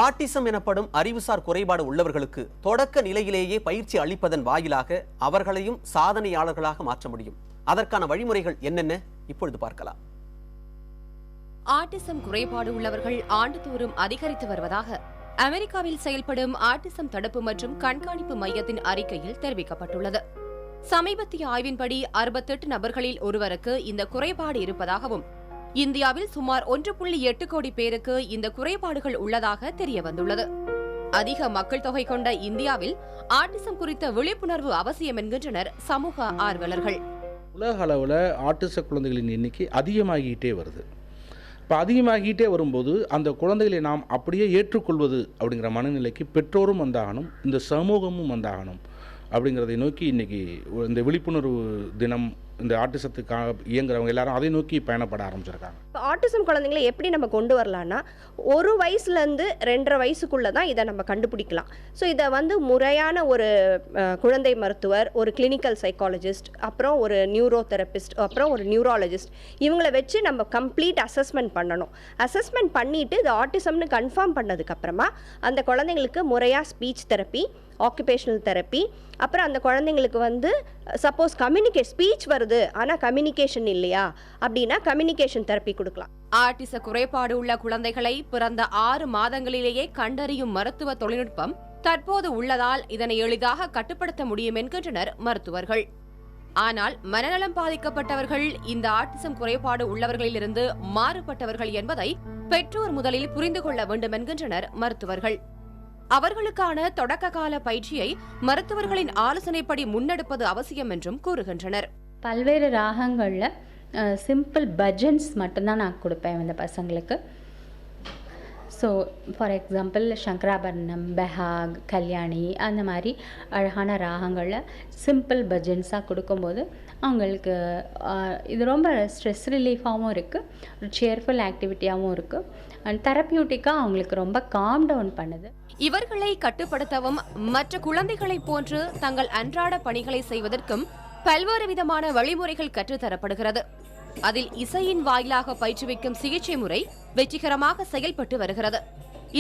Autism எனப்படும் அறிவுசார் குறைபாடு உள்ளவர்களுக்கு தொடக்க நிலையிலேயே பயிற்சி அளிப்பதன் வாயிலாக அவர்களையும் சாதனையாளர்களாக மாற்ற முடியும். அதற்கான வழிமுறைகள் என்னென்ன இப்பொழுது பார்க்கலாம். ஆட்டிசம் குறைபாடு உள்ளவர்கள் ஆண்டுதோறும் அதிகரித்து வருவதாக அமெரிக்காவில் செயல்படும் ஆட்டிசம் தடுப்பு மற்றும் கண்காணிப்பு மையத்தின் அறிக்கையில் தெரிவிக்கப்பட்டுள்ளது. சமீபத்திய ஆய்வின்படி 68 நபர்களில் ஒருவருக்கு இந்த குறைபாடு இருப்பதாகவும் இந்தியாவில் சுமார் 1.8 கோடி பேருக்கு இந்த குறைபாடுகள் உள்ளதாக தெரியவந்துள்ளது. அதிக மக்கள் தொகை கொண்ட இந்தியாவில் ஆட்டிசம் குறித்த விழிப்புணர்வு அவசியம் என்கின்றனர் சமூக ஆர்வலர்கள். உலக அளவில் ஆட்டிச குழந்தைகளின் எண்ணிக்கை அதிகமாகிட்டே வருது. இப்போ அதிகமாகிட்டே வரும்போது அந்த குழந்தைகளை நாம் அப்படியே ஏற்றுக்கொள்வது அப்படிங்கிற மனநிலைக்கு பெற்றோரும் வந்தாகணும், இந்த சமூகமும் வந்தாகணும். அப்படிங்கிறதை நோக்கி இன்றைக்கி இந்த விழிப்புணர்வு தினம் இந்த ஆட்டிசத்துக்காக இயங்குறவங்க எல்லாரும் அதை நோக்கி பயணப்பட ஆரம்பிச்சிருக்காங்க. இப்போ ஆட்டிசம் குழந்தைங்களை எப்படி நம்ம கொண்டு வரலான்னா, 1 வயசுலேருந்து 2.5 வயசுக்குள்ளே தான் இதை நம்ம கண்டுபிடிக்கலாம். ஸோ இதை முறையான ஒரு குழந்தை மருத்துவர், ஒரு கிளினிக்கல் சைக்காலஜிஸ்ட், அப்புறம் ஒரு நியூரோ தெரபிஸ்ட், அப்புறம் ஒரு நியூராலஜிஸ்ட், இவங்களை வச்சு நம்ம கம்ப்ளீட் அசஸ்மெண்ட் பண்ணணும். அசஸ்மெண்ட் பண்ணிவிட்டு இது ஆட்டிசம்னு கன்ஃபார்ம் பண்ணதுக்கப்புறமா அந்த குழந்தைங்களுக்கு முறையாக ஸ்பீச் தெரப்பி, ஆக்குபேஷனல் தெரப்பி, அப்புறம் அந்த குழந்தைங்களுக்கு சப்போஸ் ஸ்பீச் வருது ஆனால் கம்யூனிகேஷன் இல்லையா அப்படின்னா கம்யூனிகேஷன் தெரப்பி கொடுக்கலாம். ஆட்டிச குறைபாடு உள்ள குழந்தைகளை பிறந்த 6 மாதங்களிலேயே கண்டறியும் மருத்துவ தொழில்நுட்பம் தற்போது உள்ளதால் இதனை எளிதாக கட்டுப்படுத்த முடியும் என்கின்றனர் மருத்துவர்கள். ஆனால் மனநலம் பாதிக்கப்பட்டவர்கள் இந்த ஆட்டிசம் குறைபாடு உள்ளவர்களிலிருந்து மாறுபட்டவர்கள் என்பதை பெற்றோர் முதலில் புரிந்து கொள்ள வேண்டும் என்கின்றனர் மருத்துவர்கள். அவர்களுக்கான தொடக்க கால பயிற்சியை மருத்துவர்களின் ஆலோசனைப்படி முன்னெடுப்பது அவசியம் என்றும் கூறுகின்றனர். பல்வேறு ராகங்களில் சிம்பிள் பஜன்ஸ் மட்டும்தான் நான் கொடுப்பேன் இந்த பசங்களுக்கு. So for example Shankarabharanam, Behag, Kalyani அந்த மாதிரி அழகான ராகங்களில் சிம்பிள் பஜன்ஸாக கொடுக்கும்போது அவங்களுக்கு இது ரொம்ப ஸ்ட்ரெஸ் ரிலீஃபாகவும் இருக்குது, ஒரு சேர்ஃபுல் ஆக்டிவிட்டியாகவும் இருக்குது, அண்ட் தெரப்பியூட்டிக்காக அவங்களுக்கு ரொம்ப காம் டவுன் பண்ணுது. இவர்களை கட்டுப்படுத்தவும் மற்ற குழந்தைகளைப் போன்று தங்கள் அன்றாட பணிகளை செய்வதற்கும் பல்வேறு விதமான வழிமுறைகள் கற்றுத்தரப்படுகிறது. அதில் இசையின் வாயிலாக பயிற்றுவிக்கும் சிகிச்சை முறை வெற்றிகரமாக செயல்பட்டு வருகிறது.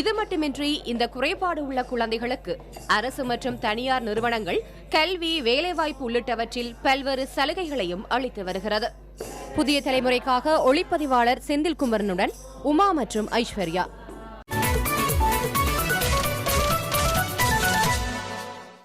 இது மட்டுமின்றி இந்த குறைபாடு உள்ள குழந்தைகளுக்கு அரசு மற்றும் தனியார் நிறுவனங்கள் கல்வி, வேலைவாய்ப்பு உள்ளிட்டவற்றில் பல்வேறு சலுகைகளையும் அளித்து வருகிறது. புதிய தலைமுறைக்காக ஒளிப்பதிவாளர் செந்தில்குமரனுடன் உமா மற்றும் ஐஸ்வர்யா.